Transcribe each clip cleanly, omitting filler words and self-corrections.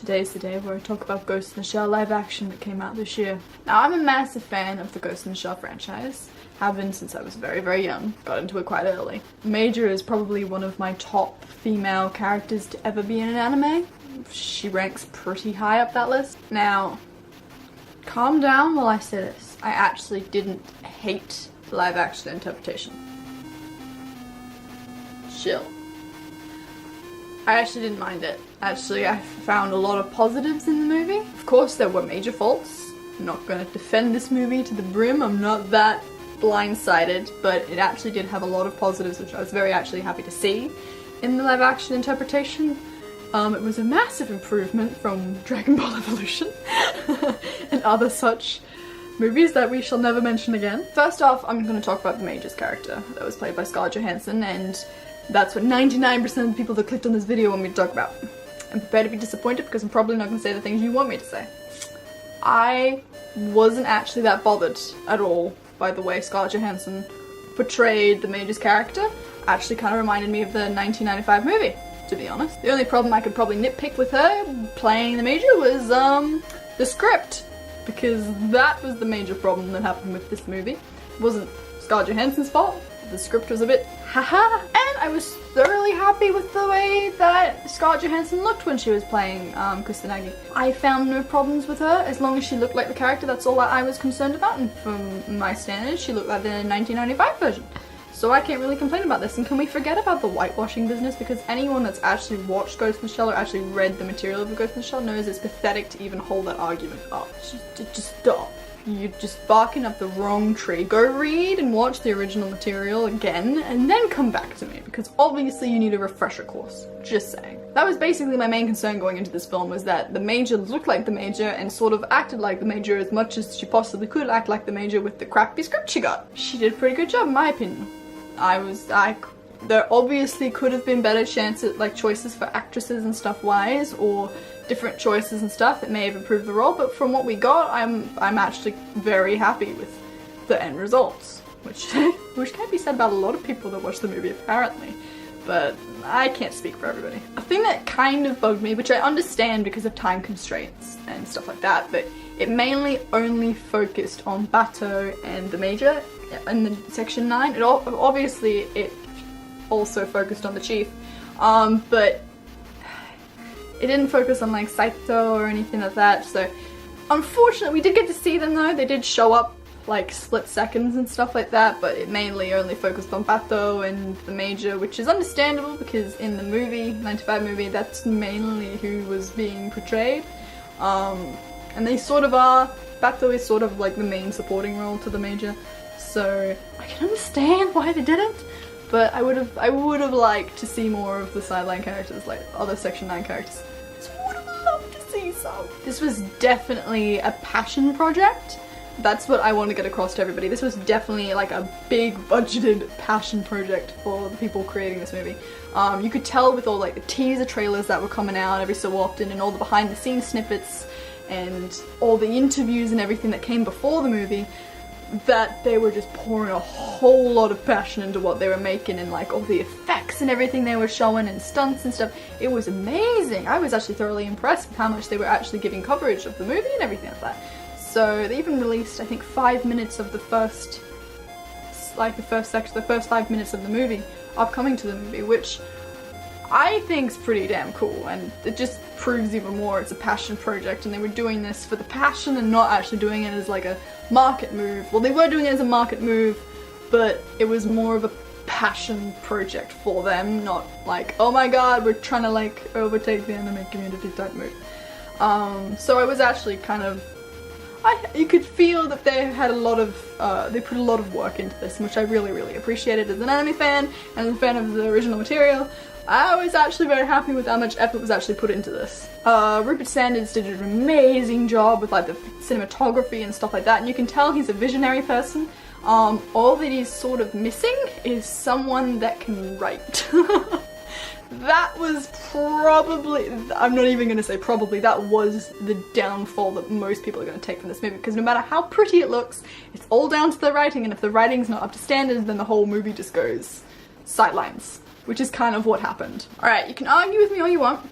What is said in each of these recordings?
Today's the day where I talk about Ghost in the Shell live action that came out this year. Now, I'm a massive fan of the Ghost in the Shell franchise. Have been since I was very, very young. Got into it quite early. Major is probably one of my top female characters to ever be in an anime. She ranks pretty high up that list. Now, calm down while I say this. I actually didn't hate the live action interpretation. Chill. I actually didn't mind it. Actually, I found a lot of positives in the movie. Of course, there were major faults. I'm not going to defend this movie to the brim. I'm not that blindsided, but it actually did have a lot of positives, which I was very actually happy to see in the live action interpretation. It was a massive improvement from Dragon Ball Evolution and other such movies that we shall never mention again. First off, I'm going to talk about the Major's character that was played by Scarlett Johansson, and that's what 99% of the people that clicked on this video want me to talk about. I'm prepared to be disappointed because I'm probably not going to say the things you want me to say. I wasn't actually that bothered at all by the way Scarlett Johansson portrayed the Major's character. Actually kind of reminded me of the 1995 movie, to be honest. The only problem I could probably nitpick with her playing the Major was the script, because that was the major problem that happened with this movie. It wasn't Scarlett Johansson's fault. The script was a bit haha, and I was thoroughly happy with the way that Scarlett Johansson looked when she was playing Kusanagi. I found no problems with her as long as she looked like the character. That's all that I was concerned about, and from my standards she looked like the 1995 version. So I can't really complain about this. And can we forget about the whitewashing business? Because anyone that's actually watched Ghost in the Shell or actually read the material of Ghost in the Shell knows it's pathetic to even hold that argument up. Just stop. You're just barking up the wrong tree. Go read and watch the original material again and then come back to me, because obviously you need a refresher course. Just saying. That was basically my main concern going into this film, was that the Major looked like the Major and sort of acted like the Major as much as she possibly could act like the Major with the crappy script she got. She did a pretty good job in my opinion. There obviously could have been better chances, like choices for actresses and stuff wise, or different choices and stuff that may have improved the role, but from what we got, I'm actually very happy with the end results, which can't be said about a lot of people that watch the movie apparently, but I can't speak for everybody. A thing that kind of bugged me, which I understand because of time constraints and stuff like that, but it mainly only focused on Bato and the Major in the section 9. Obviously it also focused on the Chief, but it didn't focus on like Saito or anything like that, so unfortunately we did get to see them though. They did show up like split seconds and stuff like that, but it mainly only focused on Bato and the Major, which is understandable because in the movie, 95 movie, that's mainly who was being portrayed. And they sort of are. Bato is sort of like the main supporting role to the Major, so I can understand why they didn't. But I would have liked to see more of the sideline characters, like other Section 9 characters. Just would have loved to see some. This was definitely a passion project. That's what I want to get across to everybody. This was definitely like a big budgeted passion project for the people creating this movie. You could tell with all like the teaser trailers that were coming out every so often, and all the behind the scenes snippets and all the interviews and everything that came before the movie, that they were just pouring a whole lot of passion into what they were making, and like all the effects and everything they were showing and stunts and stuff. It was amazing. I was actually thoroughly impressed with how much they were actually giving coverage of the movie and everything like that. So they even released, I think, 5 minutes of the first 5 minutes of the movie upcoming to the movie, which I think's pretty damn cool, and it just proves even more it's a passion project, and they were doing this for the passion and not actually doing it as like a market move. Well, they were doing it as a market move, but it was more of a passion project for them, not like, oh my god, we're trying to like overtake the anime community type move. So I was actually kind of, you could feel that they had a lot of, they put a lot of work into this, which I really, really appreciated as an anime fan and as a fan of the original material. I was actually very happy with how much effort was actually put into this. Rupert Sanders did an amazing job with like the cinematography and stuff like that, and you can tell he's a visionary person. All that he's sort of missing is someone that can write. That was probably, I'm not even going to say probably, that was the downfall that most people are going to take from this movie, because no matter how pretty it looks, it's all down to the writing, and if the writing's not up to standards, then the whole movie just goes sidelines, which is kind of what happened. Alright, you can argue with me all you want.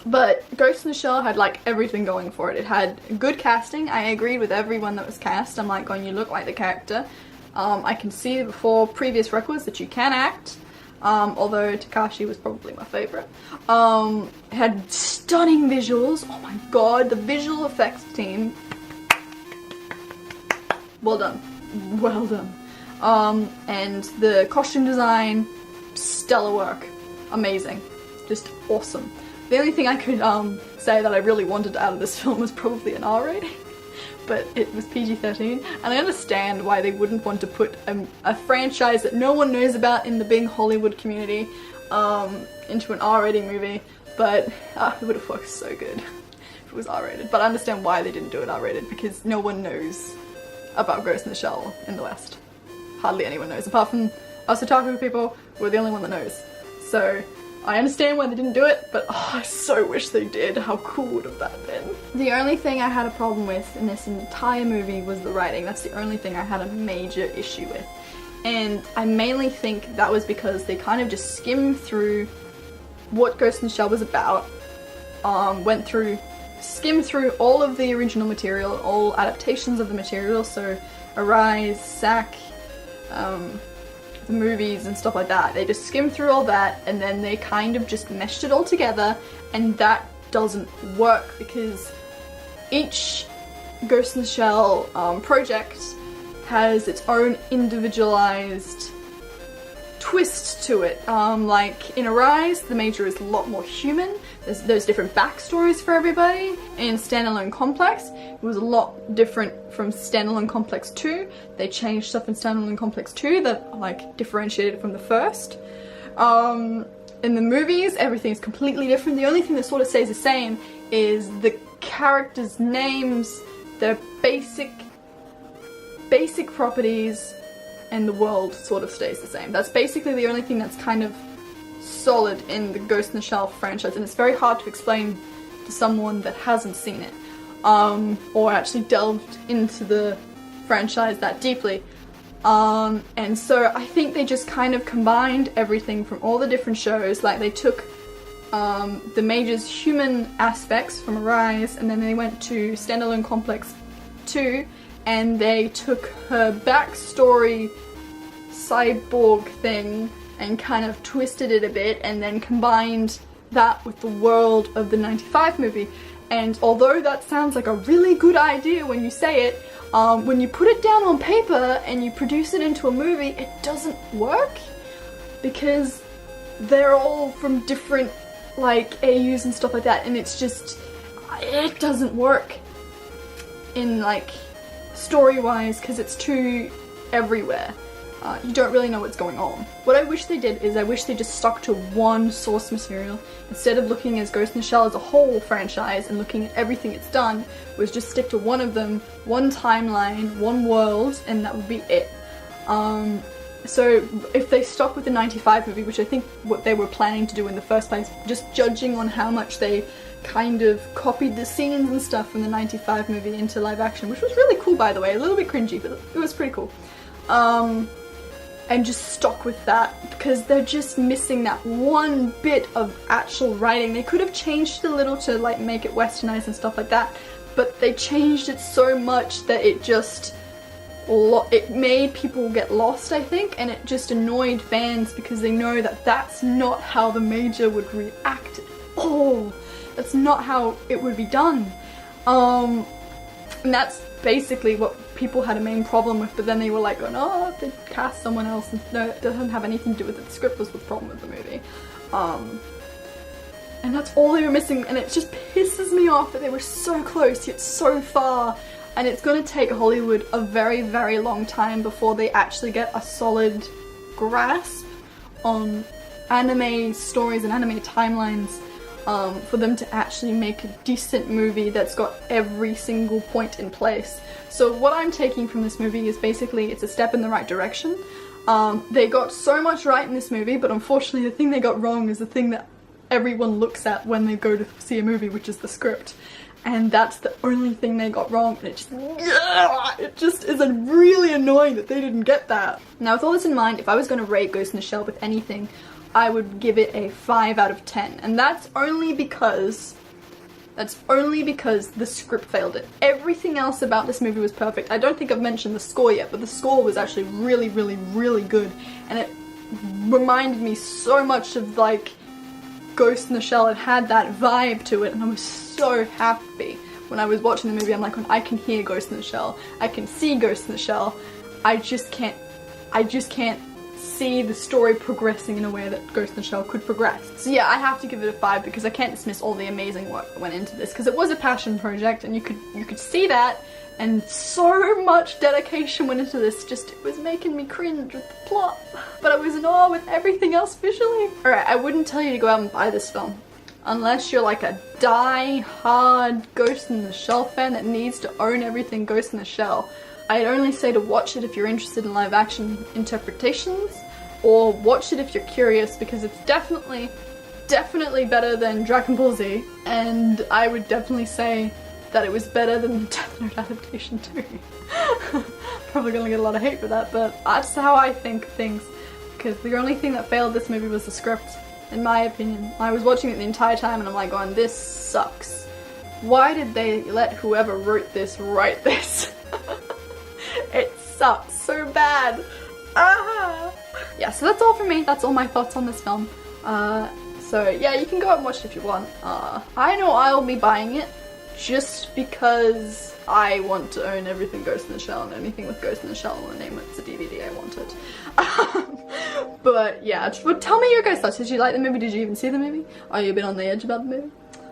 But Ghost in the Shell had like everything going for it. It had good casting. I agreed with everyone that was cast. I'm like, going, you look like the character. I can see before previous records that you can act. Although Takashi was probably my favourite. It had stunning visuals. Oh my god, the visual effects team. Well done. Well done. And the costume design, stellar work. Amazing. Just awesome. The only thing I could say that I really wanted out of this film was probably an R rating. But it was PG-13, and I understand why they wouldn't want to put a franchise that no one knows about in the big Hollywood community into an R-rating movie, but it would have worked so good if it was R-rated. But I understand why they didn't do it R-rated, because no one knows about Ghost in the Shell in the West. Hardly anyone knows, apart from us otaku people, we're the only one that knows. So I understand why they didn't do it, but I so wish they did. How cool would have that been? The only thing I had a problem with in this entire movie was the writing. That's the only thing I had a major issue with. And I mainly think that was because they kind of just skimmed through what Ghost in the Shell was about, skimmed through all of the original material, all adaptations of the material, so Arise, Sack, the movies and stuff like that. They just skimmed through all that and then they kind of just meshed it all together, and that doesn't work because each Ghost in the Shell project has its own individualized twist to it. Like in Arise, the Major is a lot more human. There's different backstories for everybody. In Standalone Complex, it was a lot different from Standalone Complex 2. They changed stuff in Standalone Complex 2 that like differentiated from the first. In the movies, everything's completely different. The only thing that sort of stays the same is the characters' names, their basic properties, and the world sort of stays the same. That's basically the only thing that's kind of solid in the Ghost in the Shell franchise, and it's very hard to explain to someone that hasn't seen it, or actually delved into the franchise that deeply. And so I think they just kind of combined everything from all the different shows. Like they took the Major's human aspects from Arise, and then they went to Standalone Complex 2, and they took her backstory cyborg thing and kind of twisted it a bit, and then combined that with the world of the 95 movie. And although that sounds like a really good idea when you say it, when you put it down on paper and you produce it into a movie, it doesn't work because they're all from different like AUs and stuff like that, and it's just, it doesn't work in like story-wise because it's too everywhere. You don't really know what's going on. What I wish they did is I wish they just stuck to one source material. Instead of looking at Ghost in the Shell as a whole franchise and looking at everything it's done, was just stick to one of them, one timeline, one world, and that would be it. So if they stuck with the 95 movie, which I think what they were planning to do in the first place, just judging on how much they kind of copied the scenes and stuff from the 95 movie into live action, which was really cool by the way, a little bit cringy, but it was pretty cool. And just stuck with that because they're just missing that one bit of actual writing. They could have changed it a little to like make it westernized and stuff like that, but they changed it so much that it just it made people get lost, I think, and it just annoyed fans because they know that that's not how the Major would react at all. That's not how it would be done. And that's basically what people had a main problem with, but then they were like, oh no, they cast someone else, and no, it doesn't have anything to do with it. The script was the problem with the movie. And that's all they were missing, and it just pisses me off that they were so close yet so far, and it's going to take Hollywood a very, very long time before they actually get a solid grasp on anime stories and anime timelines, for them to actually make a decent movie that's got every single point in place. So what I'm taking from this movie is basically it's a step in the right direction. They got so much right in this movie, but unfortunately the thing they got wrong is the thing that everyone looks at when they go to see a movie, which is the script. And that's the only thing they got wrong, and it just is really annoying that they didn't get that. Now with all this in mind, if I was going to rate Ghost in the Shell with anything, I would give it a 5 out of 10. And that's only because the script failed it. Everything else about this movie was perfect. I don't think I've mentioned the score yet, but the score was actually really, really, really good. And it reminded me so much of like Ghost in the Shell. It had that vibe to it, and I was so happy when I was watching the movie. I'm like, when I can hear Ghost in the Shell, I can see Ghost in the Shell, I just can't see the story progressing in a way that Ghost in the Shell could progress. So yeah, I have to give it a 5 because I can't dismiss all the amazing work that went into this, because it was a passion project and you could see that, and so much dedication went into this. Just, it was making me cringe with the plot, but I was in awe with everything else visually. Alright, I wouldn't tell you to go out and buy this film unless you're like a die-hard Ghost in the Shell fan that needs to own everything Ghost in the Shell. I'd only say to watch it if you're interested in live action interpretations, or watch it if you're curious, because it's definitely better than Dragon Ball Z, and I would definitely say that it was better than the Death Note adaptation too. Probably gonna get a lot of hate for that, but that's how I think of things, because the only thing that failed this movie was the script, in my opinion. I was watching it the entire time and I'm like going, this sucks. Why did they let whoever wrote this write this? It sucks so bad. Ah! Yeah, so that's all for me. That's all my thoughts on this film. So yeah, you can go out and watch it if you want. I know I'll be buying it just because I want to own everything Ghost in the Shell, and anything with Ghost in the Shell on the name it's a DVD, I want it. But yeah, tell me your guys' thoughts. Did you like the movie? Did you even see the movie? Are you a bit on the edge about the movie?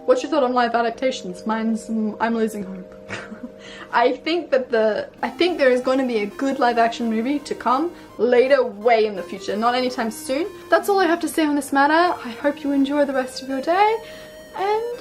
What's your thought on live adaptations? Mine's, I'm losing hope. I think there is going to be a good live action movie to come later, way in the future, not anytime soon. That's all I have to say on this matter. I hope you enjoy the rest of your day, and